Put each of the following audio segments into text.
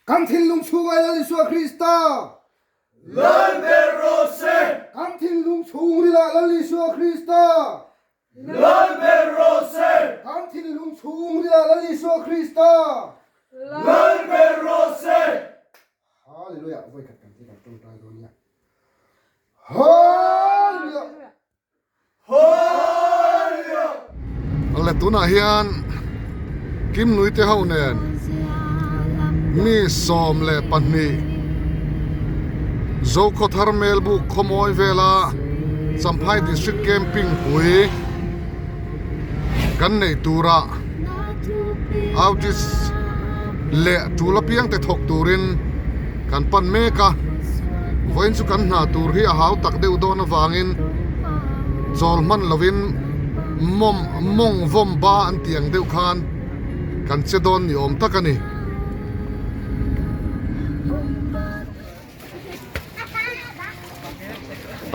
Kan thil lung chu ai la Yeshua Krista Lan berose kan thil lung chu ri la Yeshua Krista Lan berose kan thil lung chu ri la Yeshua Krista Lan berose Hallelujah voi khat kan ti kan tung tai do nia Hallelujah Hallelujah alle tuna hian kim nui te hau nen mi som le panni zo ko thar mel bu khomoi vela Champhai district camping pui kan nei tura outis le tula piang te thok turin kan pan me ka voin chu kan na tur hi a hau tak deuh don awangin chol man lovin mong vom ba an tiang deuh khan kan che don ni om takani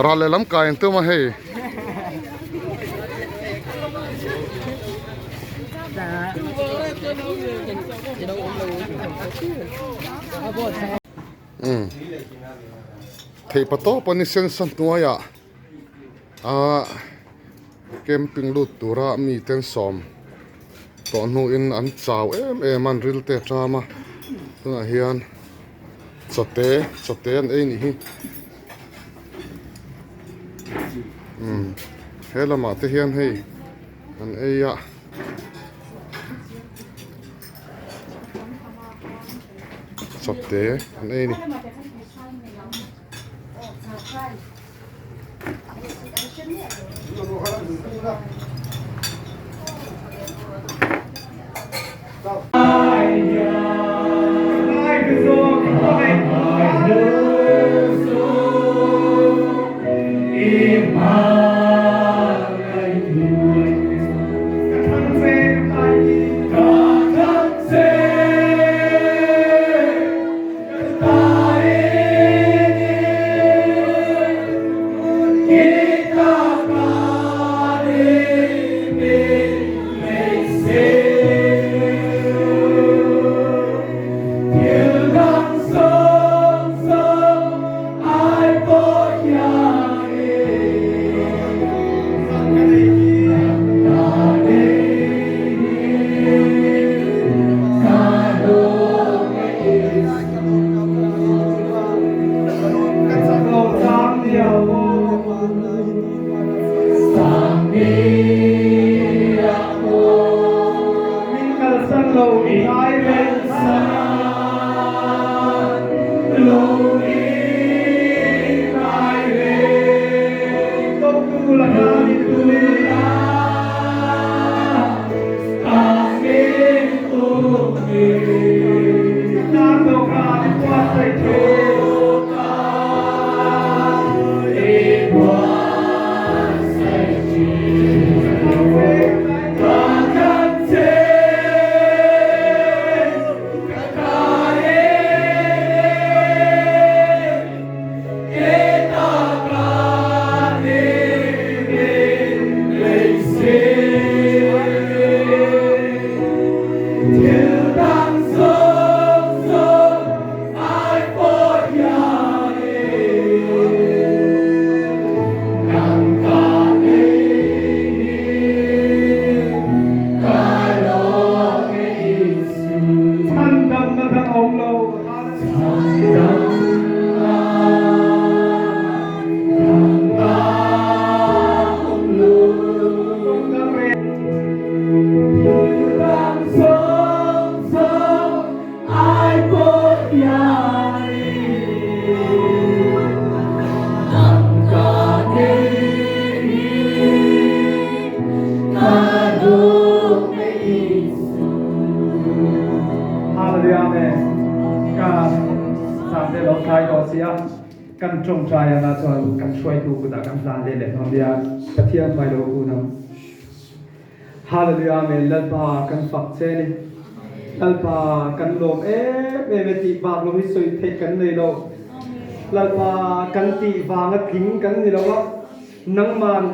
rale lam kain tu ma hei thei pato pani sen san tuaya a camping lut tura mi ten som to nu in an chaw em an ril te trama tuna hian chote an ei ni hi helama te hian hei an eia chote an ei ni Hallelujah. trai đó xia căn trong trai là cho căn xoay tu của ta căn plan lên lên hôm dia cái thiam phải đâu cũng nằm hallelujah mình lên ba căn phật xe đi lên ba căn lồng về tị vàng lồng suy thế căn này đâu lên ba căn tị vàng cái kính căn này đâu nắng màn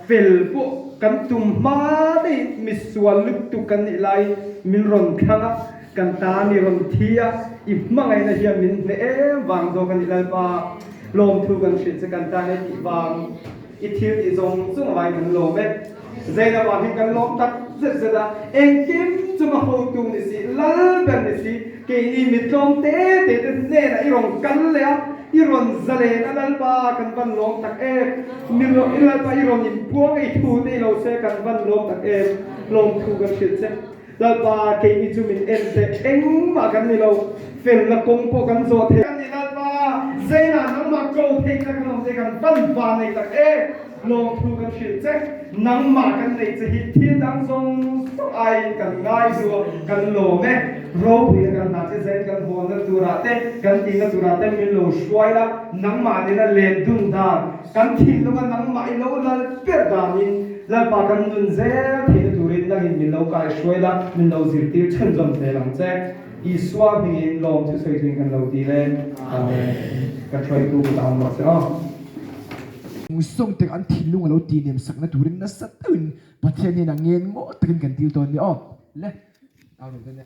phèn bộ căn tùm má đi misual lúc tu căn này lại mình rồng khang kan ta ni ron thia I mangai na hiam min ne wang do kan ilal pa lom thu kan shit se kan ta ne ti wang I thil I zong chung vai kan lom me zaina wa hin kan lom tak zeda eng kim chuma ho tu ni si lal ben ni si ke ni mit lom te ne na I rong kan le I ron zale na lal pa kan van lom tak min ro ilal pa I ron ni puang I thu te lo se kan van lom tak lom thu kan shit se lal pa ke ni chu min en te eng ma kan ni lo fel na kong po kan zo the kan ni lal pa zaina nang ma ko the ka kan lo se kan van va nei tak lom thu kan shit se nang ma kan nei che hi thiên dang song so ai kan ngai zo kan lo me ro pi kan na che zen kan ho na tu ra te kan ti na tu ra te min lo shwai la nang ma ni na len dun da kan thi lo kan nang ma I lo la per da ni la pa kan nun ze the turin na min lo kai shwai la min lo zir ti chen zom te lang che I swa bi in lom chu sei twin kan lo ti le amen kan try tu ta lo se mui song tek an thil lunga lo ti nem sak na turin na satun pathian ni na ngen ngo takin kan til ton ni le au no ne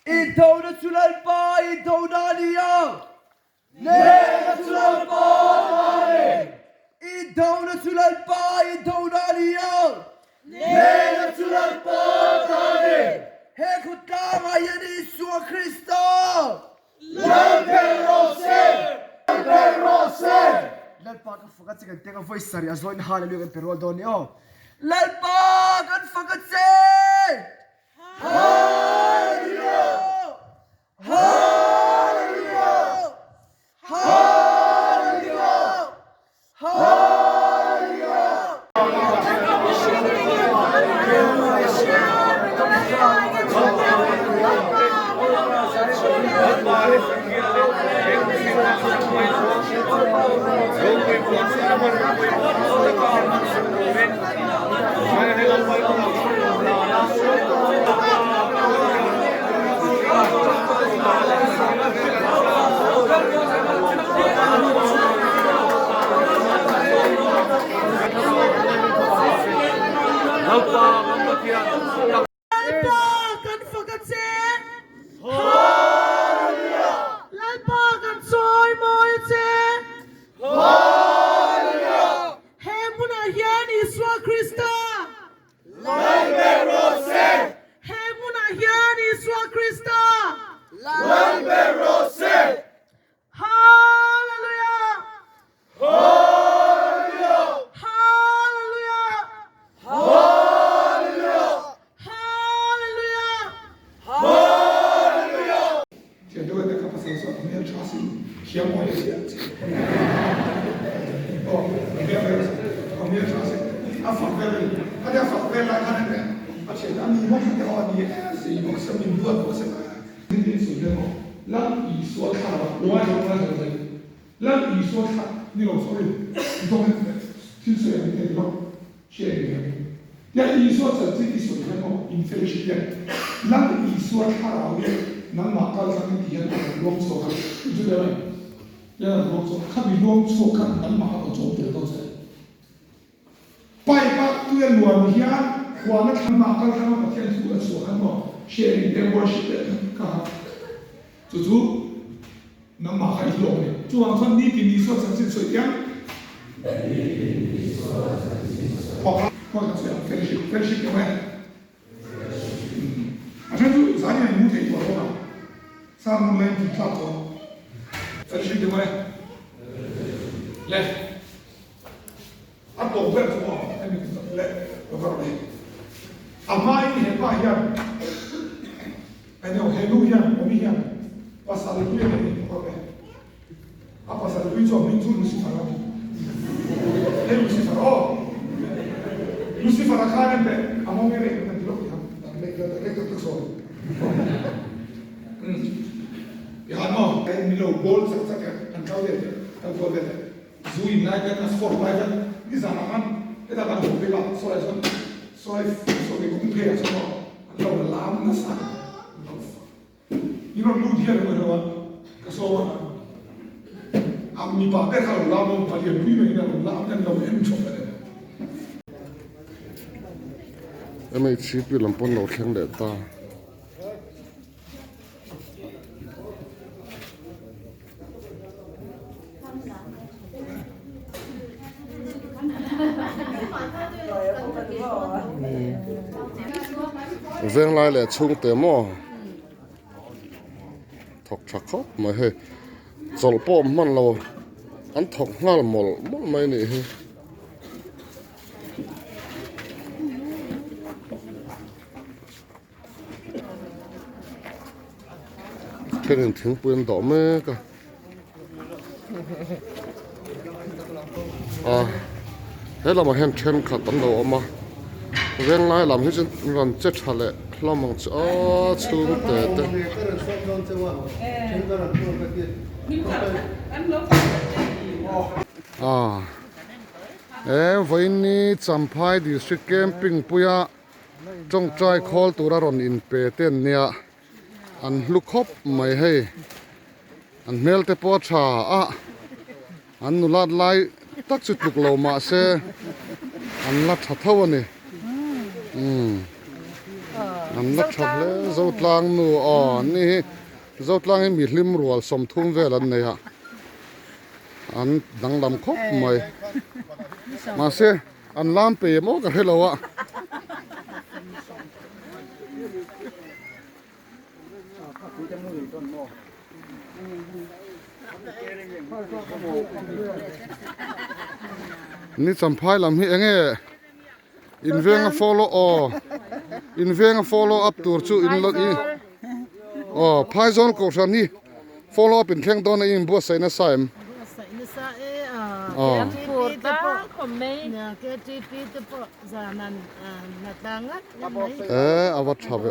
In toda sulalpa, in toda niya. Nega sulalpa, in toda sulalpa, in toda niya. Nega sulalpa, he kutama yan Isu Kristo. Lalbe rose, lalbe rose. lalpa ka fakat sa kan teka voice sari azoin hallelujah kan pero don ni Lalpa kan fakat se. Hallelujah! Hallelujah! Hallelujah! Hallelujah! kau deh kau kau deh zui naik kan asfor naik kan di zaman kita kan bela soalnya soalnya kumpulan semua kalau lam nasa ini lu dia berapa kesowan amni pakai kalau lam pakai bui ini kalau lam kan kalau coba deh em ấy chỉ bị làm pon lẩu khen đẹp ta veng lai lệ chung tế mò thọc chặt khóc mà he dầu po man lâu ăn thọc ngal mol mol mai nè he cái này tiếng quyền đỏ mê cả thế là mà hen chen khát tấn đầu mà ven lai làm hết chân chết hả lệ lo mong cho chung tệ tệ với ni champhai district camping puya trong trai call tura ron in pe ten nia an lukhop mai hei an mel te po tha an nulat lai tak chut luk lo ma se an la tha thaw ani an la tha le zo tlang nu ni zo tlang mi hlim rual som thum vel an nei ha an dang lam khop mai ma se an lam pe mo ka helo ni champhai lam hi enge invenga follow up tur chu in lot i phai zon ko san ni follow up in theng don in bo sai na saim awat thabe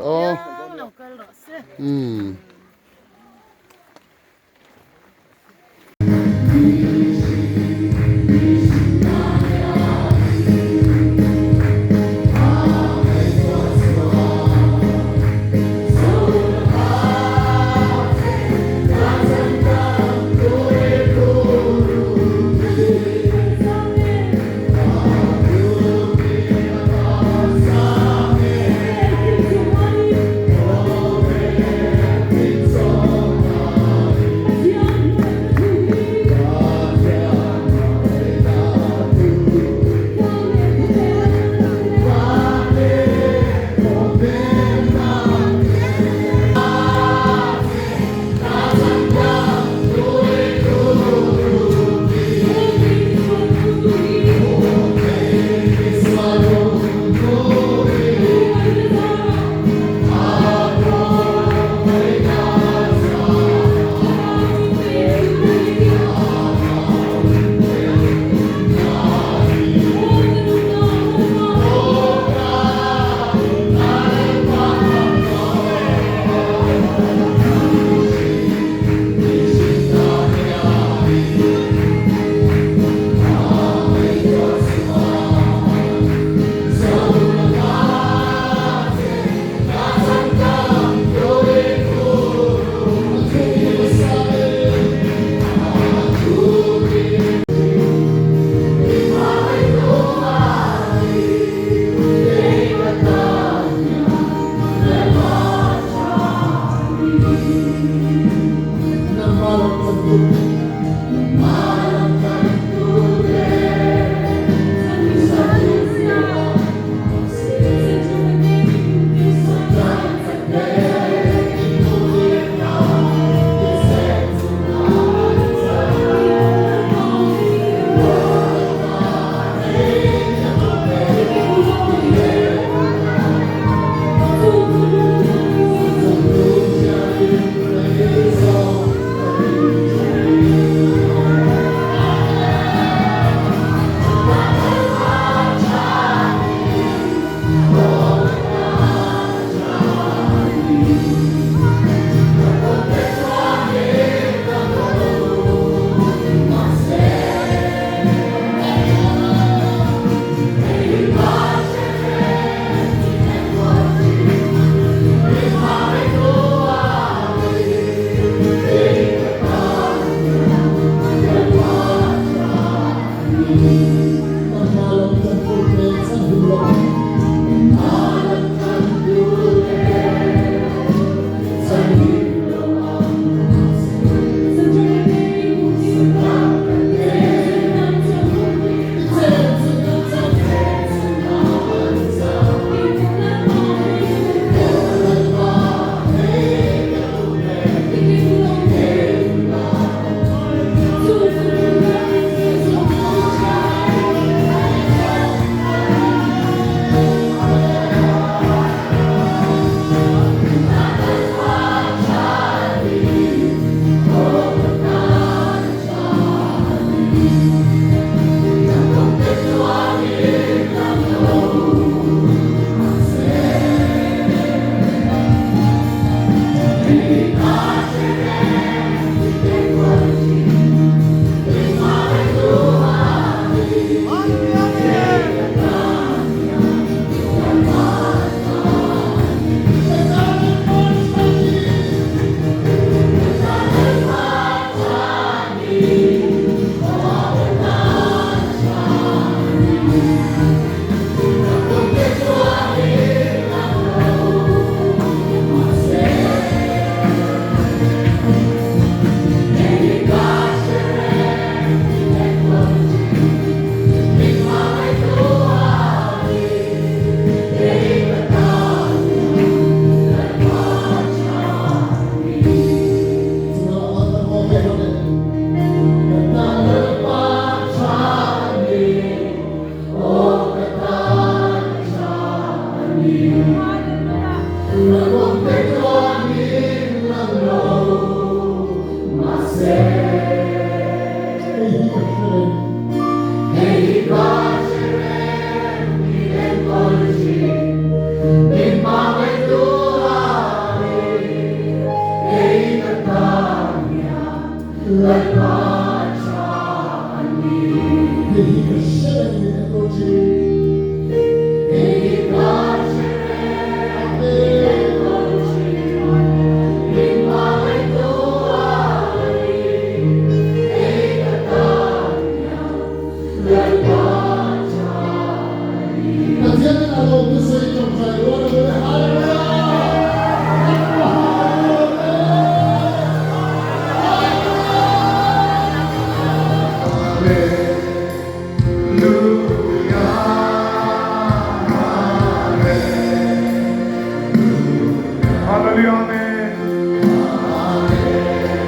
Hallelujah, amen.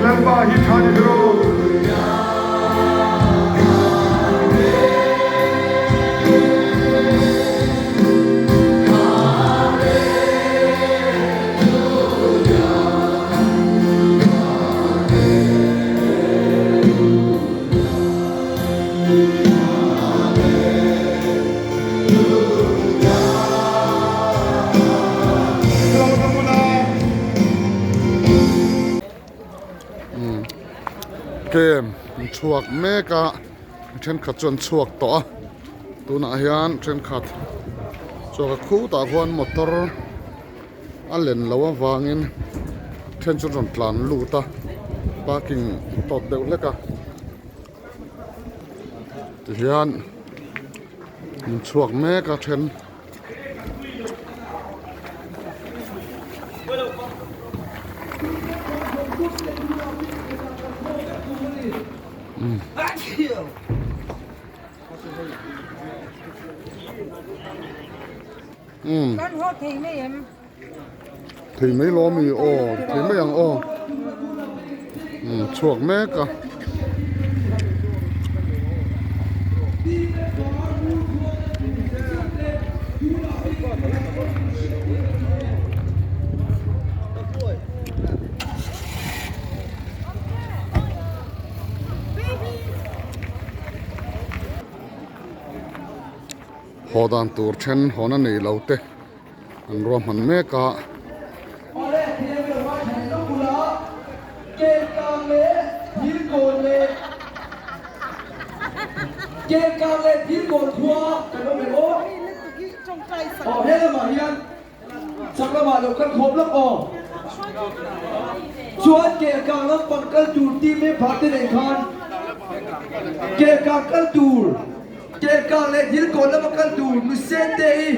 Lalpa hitani dro. kem chuak meka then khat chon chuak to tuna hian then khat chuak khu ta huan motor a len lo awangin then chu ron tlan luta parking tot deuh leka ti hian chuak meka then Con hốt thì mấy em thì mấy lo mì ồ thì mấy ăn ồ chuột mé cả họ đàn tour chen họ nó nỉ lâu tê anh rom hắn mé cả Kê càng lệ thiên cồn thua cái đó mình ố hết là mà hiền chắc là mà được căn khốp lắm chuan kê càng lắm bằng căn chủ tim mấy phát tên này khan kê càng căn chủ kê càng lệ thiên cồn lắm bằng căn chủ mình xem đây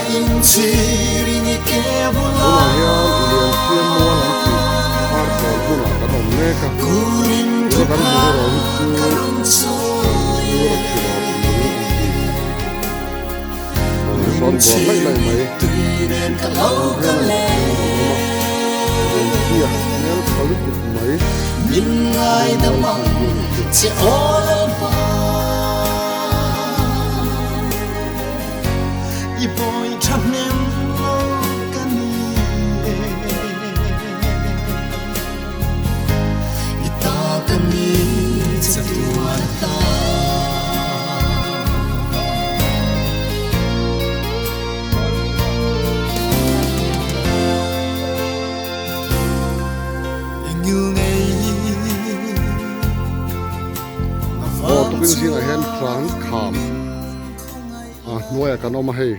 Una hian lian siam mua lam ti har kon huna kan om ne ka ro kan mu ro chu ro chi ro ni son bo lai lai mai kia nel khalu mai min ngai da mang che all pa i boy thanem lo kani i ta kani cha tua ta o tu bin sing a hen tran kham a noya kan om hei